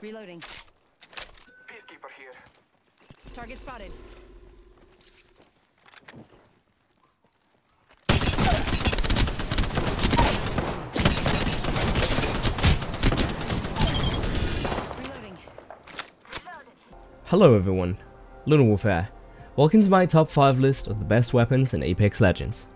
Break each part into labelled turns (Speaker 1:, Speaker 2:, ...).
Speaker 1: Reloading.
Speaker 2: Peacekeeper here.
Speaker 1: Target spotted. Reloading.
Speaker 3: Hello everyone, Lunar Warfare. Welcome to my top 5 list of the best weapons in Apex Legends.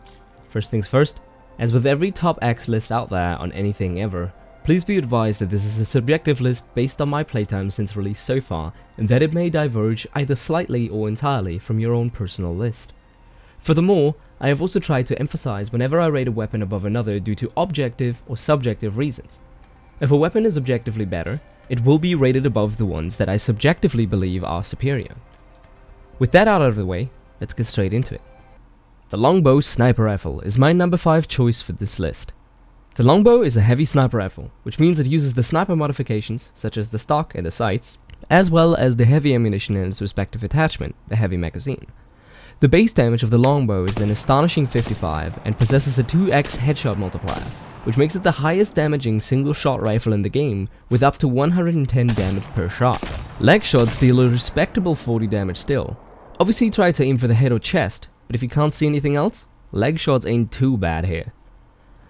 Speaker 3: First things first, as with every top X list out there on anything ever, please be advised that this is a subjective list based on my playtime since release so far, and that it may diverge either slightly or entirely from your own personal list. Furthermore, I have also tried to emphasize whenever I rate a weapon above another due to objective or subjective reasons. If a weapon is objectively better, it will be rated above the ones that I subjectively believe are superior. With that out of the way, let's get straight into it. The Longbow sniper rifle is my number 5 choice for this list. The Longbow is a heavy sniper rifle, which means it uses the sniper modifications such as the stock and the sights, as well as the heavy ammunition in its respective attachment, the heavy magazine. The base damage of the Longbow is an astonishing 55 and possesses a 2x headshot multiplier, which makes it the highest damaging single shot rifle in the game with up to 110 damage per shot. Leg shots deal a respectable 40 damage still. Obviously try to aim for the head or chest, but if you can't see anything else, leg shots ain't too bad here.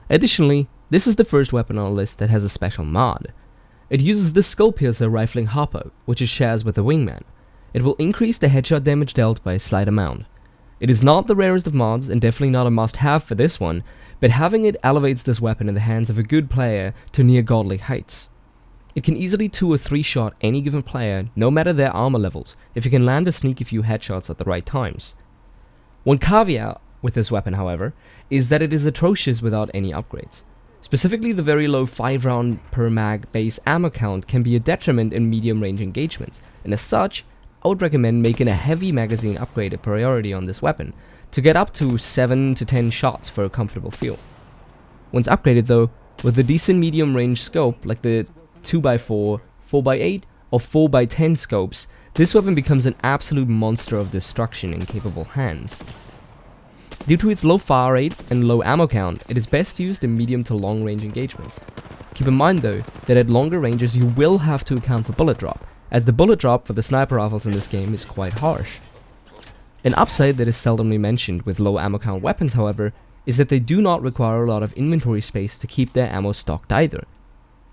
Speaker 3: Additionally, this is the first weapon on the list that has a special mod. It uses the Skull Piercer rifling hopper, which it shares with the Wingman. It will increase the headshot damage dealt by a slight amount. It is not the rarest of mods and definitely not a must-have for this one, but having it elevates this weapon in the hands of a good player to near godly heights. It can easily 2 or 3 shot any given player, no matter their armor levels, if you can land a sneaky few headshots at the right times. One caveat with this weapon, however, is that it is atrocious without any upgrades. Specifically, the very low 5 round per mag base ammo count can be a detriment in medium range engagements, and as such, I would recommend making a heavy magazine upgrade a priority on this weapon, to get up to 7 to 10 shots for a comfortable feel. Once upgraded though, with a decent medium range scope like the 2x4, 4x8 or 4x10 scopes, this weapon becomes an absolute monster of destruction in capable hands. Due to its low fire rate and low ammo count, it is best used in medium to long range engagements. Keep in mind though, that at longer ranges you will have to account for bullet drop, as the bullet drop for the sniper rifles in this game is quite harsh. An upside that is seldomly mentioned with low ammo count weapons, however, is that they do not require a lot of inventory space to keep their ammo stocked either.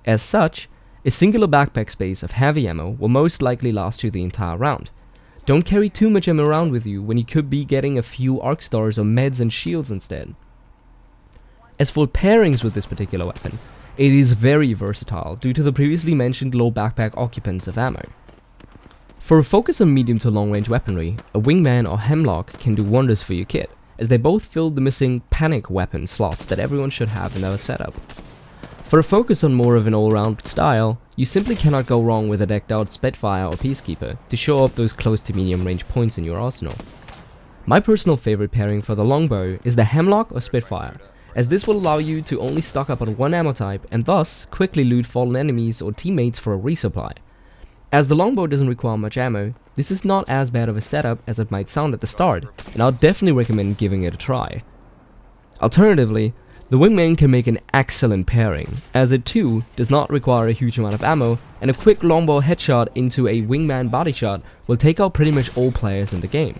Speaker 3: As such, a singular backpack space of heavy ammo will most likely last you the entire round. Don't carry too much ammo around with you when you could be getting a few arc stars or meds and shields instead. As for pairings with this particular weapon, it is very versatile due to the previously mentioned low backpack occupants of ammo. For a focus on medium to long range weaponry, a Wingman or Hemlock can do wonders for your kit, as they both fill the missing panic weapon slots that everyone should have in their setup. For a focus on more of an all-round style, you simply cannot go wrong with a decked out Spitfire or Peacekeeper to show up those close to medium range points in your arsenal. My personal favorite pairing for the Longbow is the Hemlock or Spitfire, as this will allow you to only stock up on one ammo type and thus quickly loot fallen enemies or teammates for a resupply. As the Longbow doesn't require much ammo, this is not as bad of a setup as it might sound at the start, and I'll definitely recommend giving it a try. Alternatively, the Wingman can make an excellent pairing, as it too does not require a huge amount of ammo, and a quick Longbow headshot into a Wingman body shot will take out pretty much all players in the game.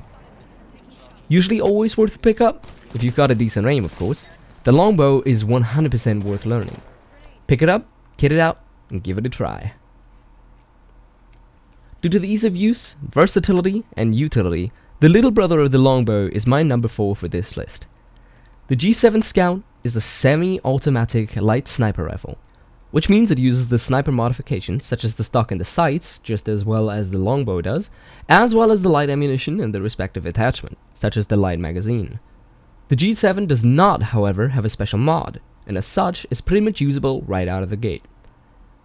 Speaker 3: Usually always worth a pickup, if you've got a decent aim of course, the Longbow is 100% worth learning. Pick it up, kit it out, and give it a try. Due to the ease of use, versatility, and utility, the little brother of the Longbow is my number 4 for this list. The G7 Scout is a semi-automatic light sniper rifle, which means it uses the sniper modifications such as the stock and the sights just as well as the Longbow does, as well as the light ammunition and the respective attachment, such as the light magazine. The G7 does not, however, have a special mod, and as such is pretty much usable right out of the gate.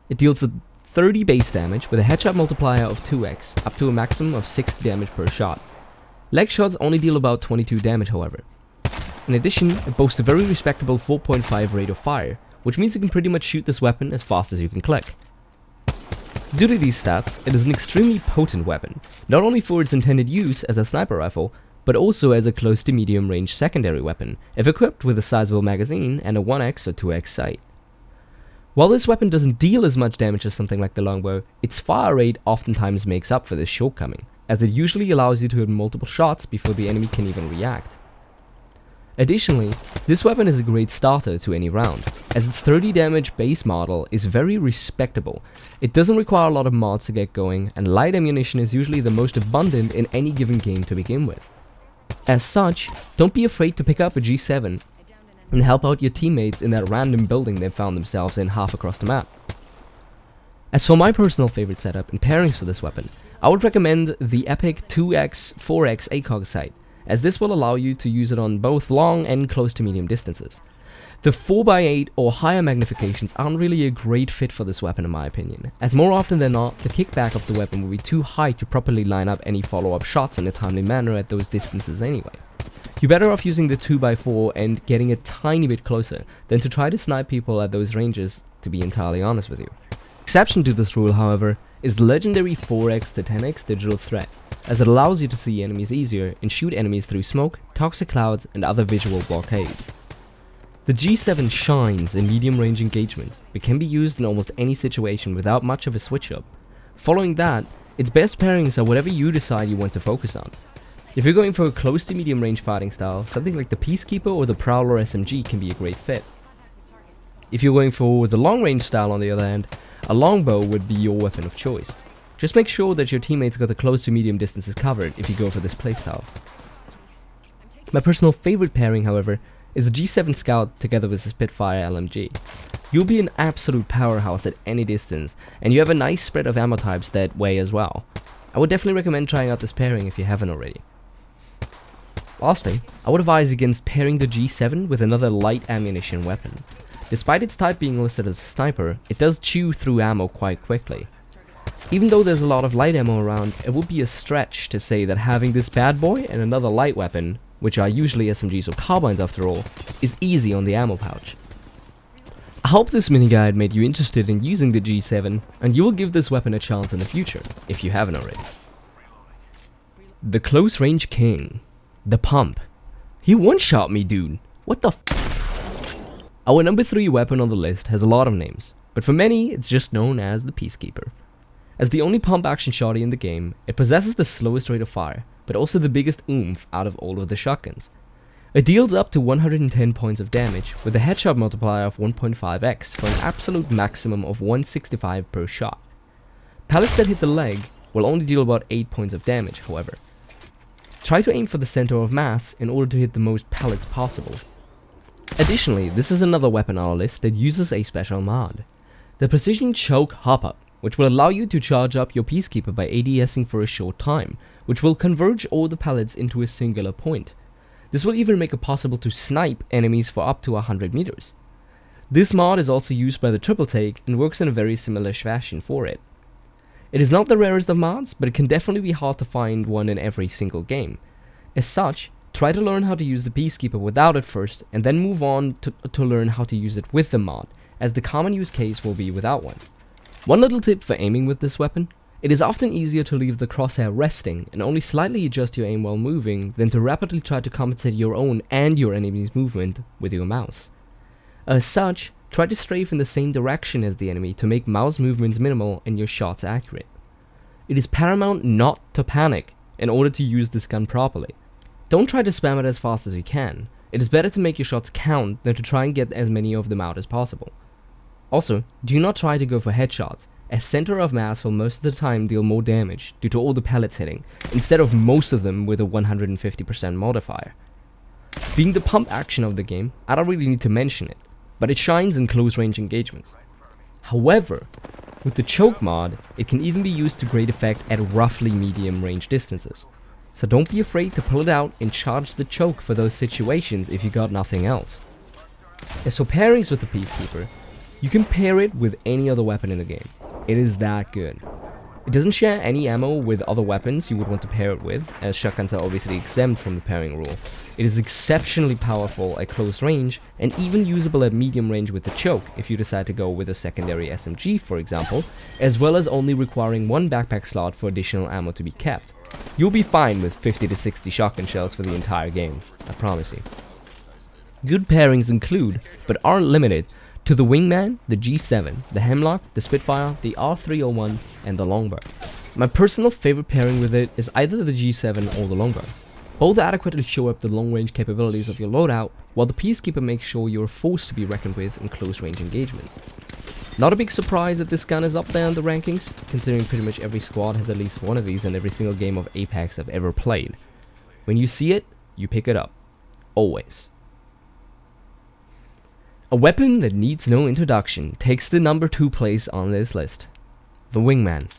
Speaker 3: It deals a 30 base damage with a headshot multiplier of 2x, up to a maximum of 60 damage per shot. Leg shots only deal about 22 damage, however. In addition, it boasts a very respectable 4.5 rate of fire, which means you can pretty much shoot this weapon as fast as you can click. Due to these stats, it is an extremely potent weapon, not only for its intended use as a sniper rifle, but also as a close to medium range secondary weapon, if equipped with a sizable magazine and a 1x or 2x sight. While this weapon doesn't deal as much damage as something like the Longbow, its fire rate oftentimes makes up for this shortcoming, as it usually allows you to hit multiple shots before the enemy can even react. Additionally, this weapon is a great starter to any round, as its 30 damage base model is very respectable. It doesn't require a lot of mods to get going, and light ammunition is usually the most abundant in any given game to begin with. As such, don't be afraid to pick up a G7 and help out your teammates in that random building they found themselves in half across the map. As for my personal favorite setup and pairings for this weapon, I would recommend the epic 2x 4x ACOG sight, as this will allow you to use it on both long and close to medium distances. The 4x8 or higher magnifications aren't really a great fit for this weapon in my opinion, as more often than not, the kickback of the weapon will be too high to properly line up any follow-up shots in a timely manner at those distances anyway. You're better off using the 2x4 and getting a tiny bit closer than to try to snipe people at those ranges, to be entirely honest with you. Exception to this rule, however, is the legendary 4x to 10x digital threat, as it allows you to see enemies easier and shoot enemies through smoke, toxic clouds, and other visual blockades. The G7 shines in medium range engagements, but can be used in almost any situation without much of a switch up. Following that, its best pairings are whatever you decide you want to focus on. If you're going for a close to medium range fighting style, something like the Peacekeeper or the Prowler SMG can be a great fit. If you're going for the long range style on the other hand, a Longbow would be your weapon of choice. Just make sure that your teammates got the close to medium distances covered if you go for this playstyle. My personal favorite pairing, however, is the G7 Scout together with the Spitfire LMG. You'll be an absolute powerhouse at any distance, and you have a nice spread of ammo types that way as well. I would definitely recommend trying out this pairing if you haven't already. Lastly, I would advise against pairing the G7 with another light ammunition weapon. Despite its type being listed as a sniper, it does chew through ammo quite quickly. Even though there's a lot of light ammo around, it would be a stretch to say that having this bad boy and another light weapon, which are usually SMGs or carbines after all, is easy on the ammo pouch. I hope this mini guide made you interested in using the G7, and you will give this weapon a chance in the future, if you haven't already. The Close Range King. The Pump. He one-shot me, dude. What the f. Our number 3 weapon on the list has a lot of names, but for many, it's just known as the Peacekeeper. As the only pump action shotty in the game, it possesses the slowest rate of fire, but also the biggest oomph out of all of the shotguns. It deals up to 110 points of damage with a headshot multiplier of 1.5x for an absolute maximum of 165 per shot. Pellets that hit the leg will only deal about 8 points of damage, however. Try to aim for the center of mass in order to hit the most pellets possible. Additionally, this is another weapon on our list that uses a special mod, the Precision Choke Hop-Up, which will allow you to charge up your Peacekeeper by ADSing for a short time, which will converge all the pellets into a singular point. This will even make it possible to snipe enemies for up to 100 meters. This mod is also used by the Triple Take and works in a very similar fashion for it. It is not the rarest of mods, but it can definitely be hard to find one in every single game. As such, try to learn how to use the Peacekeeper without it first, and then move on to learn how to use it with the mod, as the common use case will be without one. One little tip for aiming with this weapon: it is often easier to leave the crosshair resting and only slightly adjust your aim while moving than to rapidly try to compensate your own and your enemy's movement with your mouse. As such, try to strafe in the same direction as the enemy to make mouse movements minimal and your shots accurate. It is paramount not to panic in order to use this gun properly. Don't try to spam it as fast as you can. It is better to make your shots count than to try and get as many of them out as possible. Also, do not try to go for headshots, as center of mass will most of the time deal more damage due to all the pellets hitting, instead of most of them with a 150% modifier. Being the pump action of the game, I don't really need to mention it, but it shines in close range engagements. However, with the choke mod, it can even be used to great effect at roughly medium range distances. So don't be afraid to pull it out and charge the choke for those situations if you got nothing else. As for pairings with the Peacekeeper, you can pair it with any other weapon in the game. It is that good. It doesn't share any ammo with other weapons you would want to pair it with, as shotguns are obviously exempt from the pairing rule. It is exceptionally powerful at close range, and even usable at medium range with the choke if you decide to go with a secondary SMG, for example, as well as only requiring one backpack slot for additional ammo to be kept. You'll be fine with 50 to 60 shotgun shells for the entire game, I promise you. Good pairings include, but aren't limited to the Wingman, the G7, the Hemlock, the Spitfire, the R301, and the Longbow. My personal favorite pairing with it is either the G7 or the Longbow. Both adequately show up the long-range capabilities of your loadout, while the Peacekeeper makes sure you're forced to be reckoned with in close-range engagements. Not a big surprise that this gun is up there in the rankings, considering pretty much every squad has at least one of these in every single game of Apex I've ever played. When you see it, you pick it up. Always. A weapon that needs no introduction takes the number 2 place on this list. The Wingman.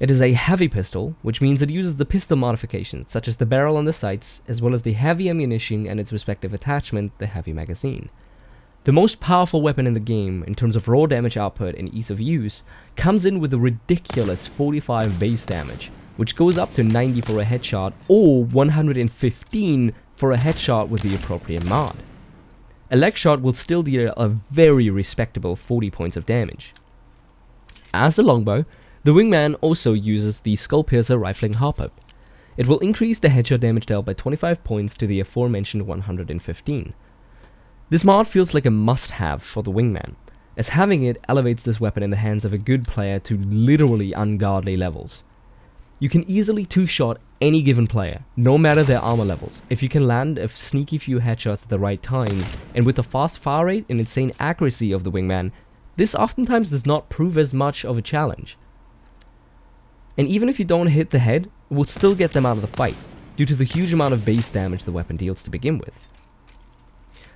Speaker 3: It is a heavy pistol, which means it uses the pistol modifications, such as the barrel and the sights, as well as the heavy ammunition and its respective attachment, the heavy magazine. The most powerful weapon in the game, in terms of raw damage output and ease of use, comes in with a ridiculous 45 base damage, which goes up to 90 for a headshot, or 115 for a headshot with the appropriate mod. A leg shot will still deal a very respectable 40 points of damage. As the Longbow, the Wingman also uses the Skull Piercer rifling hop-up. It will increase the headshot damage dealt by 25 points to the aforementioned 115. This mod feels like a must-have for the Wingman, as having it elevates this weapon in the hands of a good player to literally ungodly levels. You can easily two-shot any given player, no matter their armor levels, if you can land a sneaky few headshots at the right times, and with the fast fire rate and insane accuracy of the Wingman, this oftentimes does not prove as much of a challenge. And even if you don't hit the head, it will still get them out of the fight, due to the huge amount of base damage the weapon deals to begin with.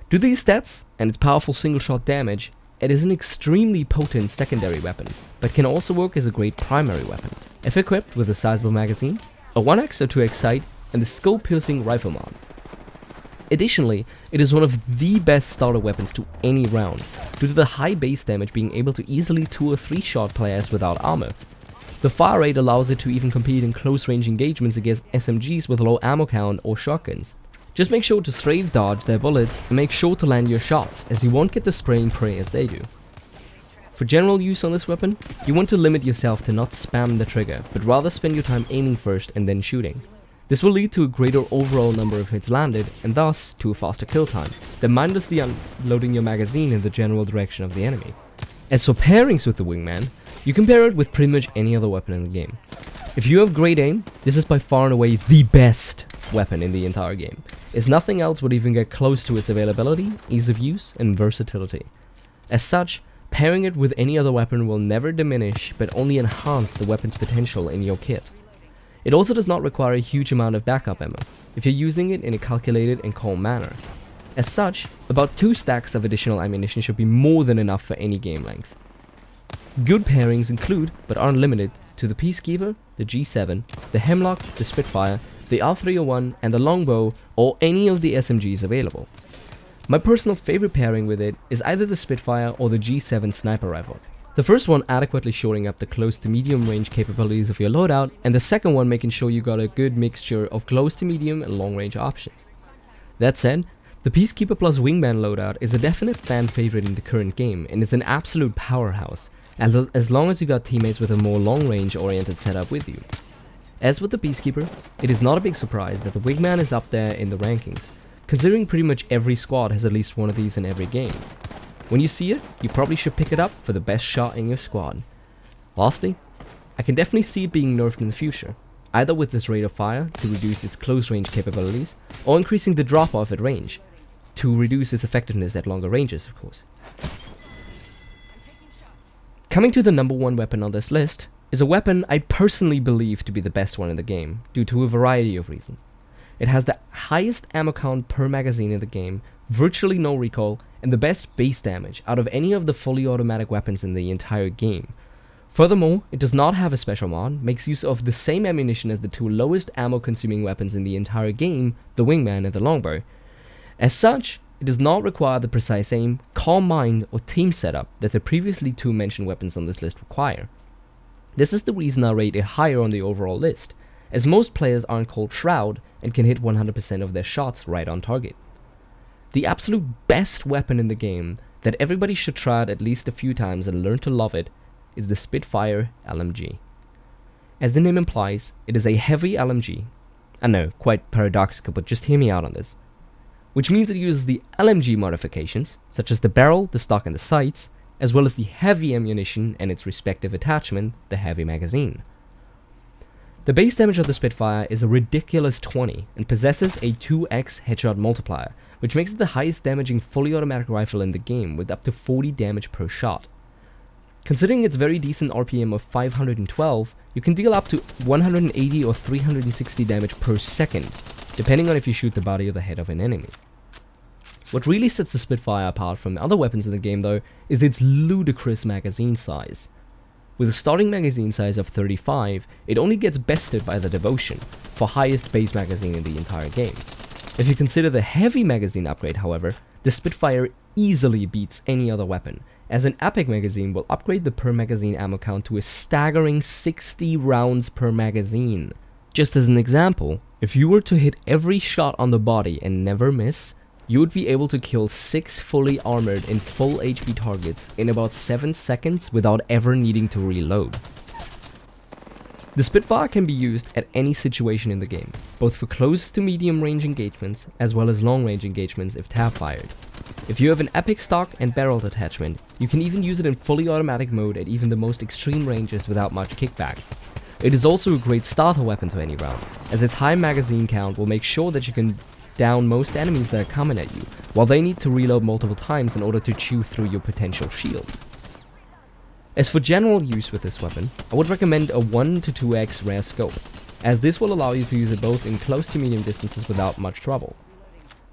Speaker 3: Due to these stats, and its powerful single-shot damage, it is an extremely potent secondary weapon, but can also work as a great primary weapon, if equipped with a sizable magazine, a 1x or 2x sight, and the skull-piercing rifle mod. Additionally, it is one of the best starter weapons to any round, due to the high base damage being able to easily 2 or 3 shot players without armor. The fire rate allows it to even compete in close-range engagements against SMGs with low ammo count or shotguns. Just make sure to strafe dodge their bullets and make sure to land your shots, as you won't get the spray and pray as they do. For general use on this weapon, you want to limit yourself to not spam the trigger, but rather spend your time aiming first and then shooting. This will lead to a greater overall number of hits landed, and thus to a faster kill time, than mindlessly unloading your magazine in the general direction of the enemy. As for pairings with the Wingman, you can pair it with pretty much any other weapon in the game. If you have great aim, this is by far and away the best weapon in the entire game, as nothing else would even get close to its availability, ease of use, and versatility. As such, pairing it with any other weapon will never diminish, but only enhance the weapon's potential in your kit. It also does not require a huge amount of backup ammo, if you're using it in a calculated and calm manner. As such, about 2 stacks of additional ammunition should be more than enough for any game length. Good pairings include, but aren't limited to, the Peacekeeper, the G7, the Hemlock, the Spitfire, the R301, and the Longbow, or any of the SMGs available. My personal favorite pairing with it is either the Spitfire or the G7 sniper rifle. The first one adequately shoring up the close to medium range capabilities of your loadout, and the second one making sure you got a good mixture of close to medium and long range options. That said, the Peacekeeper plus Wingman loadout is a definite fan favorite in the current game and is an absolute powerhouse, as long as you got teammates with a more long range oriented setup with you. As with the Peacekeeper, it is not a big surprise that the Wingman is up there in the rankings, considering pretty much every squad has at least one of these in every game. When you see it, you probably should pick it up for the best shot in your squad. Lastly, I can definitely see it being nerfed in the future, either with this rate of fire to reduce its close range capabilities, or increasing the drop off at range, to reduce its effectiveness at longer ranges, of course. Coming to the number 1 weapon on this list is a weapon I personally believe to be the best one in the game, due to a variety of reasons. It has the highest ammo count per magazine in the game, virtually no recoil, and the best base damage out of any of the fully automatic weapons in the entire game. Furthermore, it does not have a special mod, makes use of the same ammunition as the 2 lowest ammo consuming weapons in the entire game, the Wingman and the Longbow. As such, it does not require the precise aim, calm mind, or team setup that the previously 2 mentioned weapons on this list require. This is the reason I rate it higher on the overall list, as most players aren't called Shroud and can hit 100% of their shots right on target. The absolute best weapon in the game that everybody should try it at least a few times and learn to love it is the Spitfire LMG. As the name implies, it is a heavy LMG. I know, quite paradoxical, but just hear me out on this. which means it uses the LMG modifications, such as the barrel, the stock and the sights, as well as the heavy ammunition and its respective attachment, the heavy magazine. The base damage of the Spitfire is a ridiculous 20 and possesses a 2x headshot multiplier, which makes it the highest damaging fully automatic rifle in the game with up to 40 damage per shot. Considering its very decent RPM of 512, you can deal up to 180 or 360 damage per second, depending on if you shoot the body or the head of an enemy. What really sets the Spitfire apart from other weapons in the game though, is its ludicrous magazine size. With a starting magazine size of 35, it only gets bested by the Devotion, for highest base magazine in the entire game. If you consider the heavy magazine upgrade however, the Spitfire easily beats any other weapon, as an epic magazine will upgrade the per magazine ammo count to a staggering 60 rounds per magazine. Just as an example, if you were to hit every shot on the body and never miss, you would be able to kill 6 fully armored and full HP targets in about 7 seconds without ever needing to reload. The Spitfire can be used at any situation in the game, both for close to medium range engagements as well as long range engagements if tab fired. If you have an epic stock and barrel attachment, you can even use it in fully automatic mode at even the most extreme ranges without much kickback. It is also a great starter weapon to any round, as its high magazine count will make sure that you can down most enemies that are coming at you, while they need to reload multiple times in order to chew through your potential shield. As for general use with this weapon, I would recommend a 1 to 2x rare scope, as this will allow you to use it both in close to medium distances without much trouble.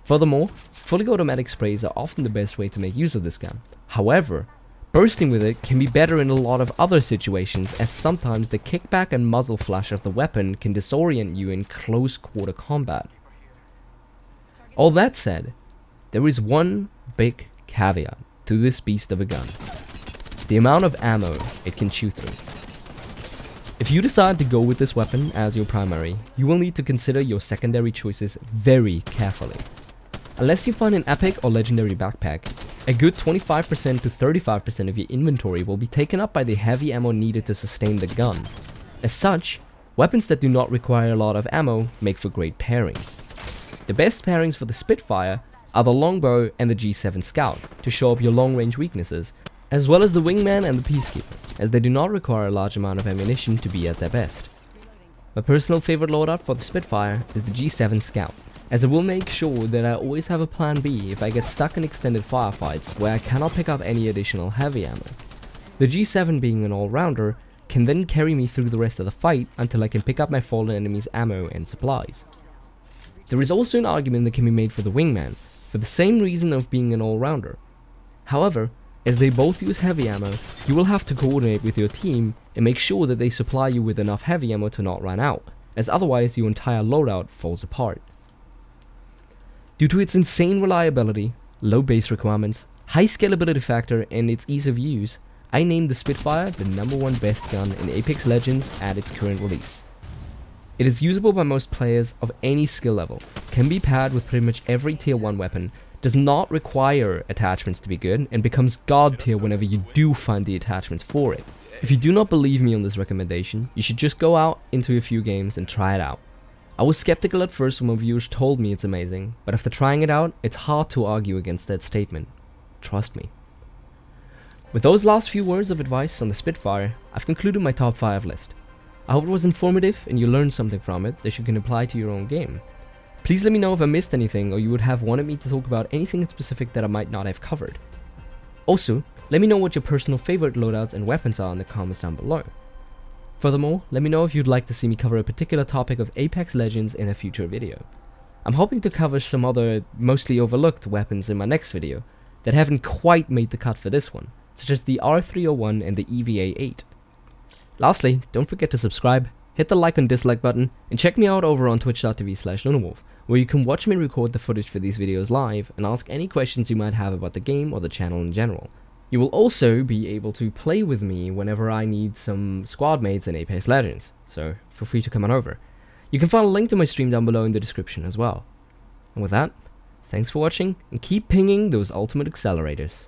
Speaker 3: Furthermore, fully automatic sprays are often the best way to make use of this gun. However, bursting with it can be better in a lot of other situations, as sometimes the kickback and muzzle flash of the weapon can disorient you in close quarter combat. All that said, there is one big caveat to this beast of a gun: the amount of ammo it can chew through. If you decide to go with this weapon as your primary, you will need to consider your secondary choices very carefully. Unless you find an epic or legendary backpack, a good 25% to 35% of your inventory will be taken up by the heavy ammo needed to sustain the gun. As such, weapons that do not require a lot of ammo make for great pairings. The best pairings for the Spitfire are the Longbow and the G7 Scout, to show up your long-range weaknesses, as well as the Wingman and the Peacekeeper, as they do not require a large amount of ammunition to be at their best. My personal favorite loadout for the Spitfire is the G7 Scout, as it will make sure that I always have a plan B if I get stuck in extended firefights where I cannot pick up any additional heavy ammo. The G7, being an all-rounder, can then carry me through the rest of the fight until I can pick up my fallen enemy's ammo and supplies. There is also an argument that can be made for the Wingman, for the same reason of being an all-rounder. However, as they both use heavy ammo, you will have to coordinate with your team and make sure that they supply you with enough heavy ammo to not run out, as otherwise your entire loadout falls apart. Due to its insane reliability, low base requirements, high scalability factor, and its ease of use, I named the Spitfire the #1 best gun in Apex Legends at its current release. It is usable by most players of any skill level, can be paired with pretty much every tier 1 weapon, does not require attachments to be good, and becomes god tier whenever you do find the attachments for it. If you do not believe me on this recommendation, you should just go out into a few games and try it out. I was skeptical at first when my viewers told me it's amazing, but after trying it out, it's hard to argue against that statement. Trust me. With those last few words of advice on the Spitfire, I've concluded my top 5 list. I hope it was informative and you learned something from it that you can apply to your own game. Please let me know if I missed anything or you would have wanted me to talk about anything specific that I might not have covered. Also, let me know what your personal favorite loadouts and weapons are in the comments down below. Furthermore, let me know if you'd like to see me cover a particular topic of Apex Legends in a future video. I'm hoping to cover some other mostly overlooked weapons in my next video that haven't quite made the cut for this one, such as the R301 and the EVA-8. Lastly, don't forget to subscribe, hit the like and dislike button, and check me out over on twitch.tv/LunarWolf, where you can watch me record the footage for these videos live and ask any questions you might have about the game or the channel in general. You will also be able to play with me whenever I need some squad mates in Apex Legends, so feel free to come on over. You can find a link to my stream down below in the description as well. And with that, thanks for watching, and keep pinging those ultimate accelerators.